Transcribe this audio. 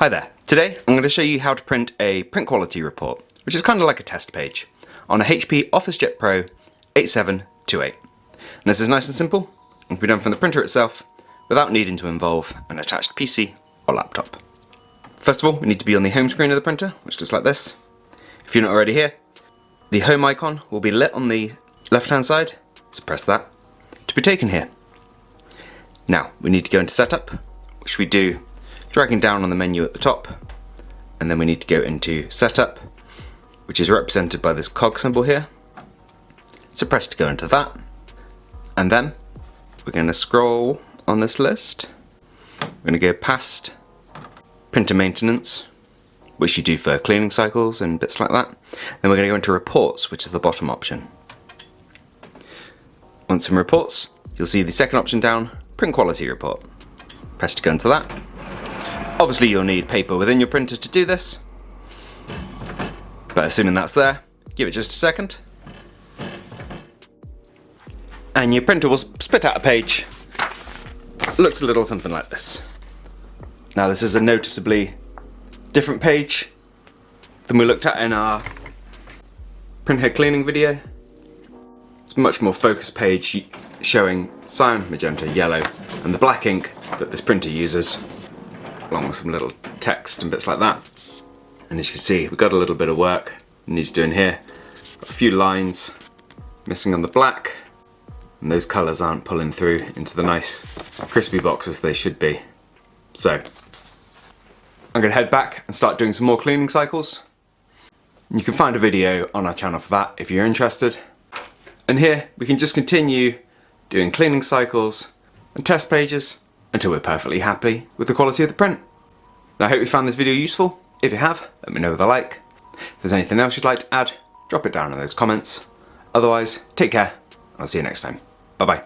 Hi there. Today I'm going to show you how to print a print quality report, which is kind of like a test page, on a HP Officejet Pro 8728. And this is nice and simple and can be done from the printer itself without needing to involve an attached PC or laptop. First of all, we need to be on the home screen of the printer, which looks like this. If you're not already here, the home icon will be lit on the left hand side, so press that to be taken here. Now we need to go into setup, which we do dragging down on the menu at the top, and then we need to go into setup, which is represented by this cog symbol here. So press to go into that, and then we're going to scroll on this list. We're going to go past printer maintenance, which you do for cleaning cycles and bits like that. Then we're going to go into reports, which is the bottom option. Once in reports, you'll see the second option down, print quality report. Press to go into that. Obviously you'll need paper within your printer to do this, but assuming that's there, give it just a second. And your printer will spit out a page. It looks a little something like this. Now this is a noticeably different page than we looked at in our printhead cleaning video. It's a much more focused page showing cyan, magenta, yellow, and the black ink that this printer uses, along with some little text and bits like that. And as you can see, we've got a little bit of work it needs doing here. Got a few lines missing on the black, and those colours aren't pulling through into the nice crispy boxes they should be. So I'm going to head back and start doing some more cleaning cycles. And you can find a video on our channel for that if you're interested. And here we can just continue doing cleaning cycles and test pages until we're perfectly happy with the quality of the print. I hope you found this video useful. If you have, let me know with a like. If there's anything else you'd like to add, drop it down in those comments. Otherwise, take care, and I'll see you next time. Bye bye.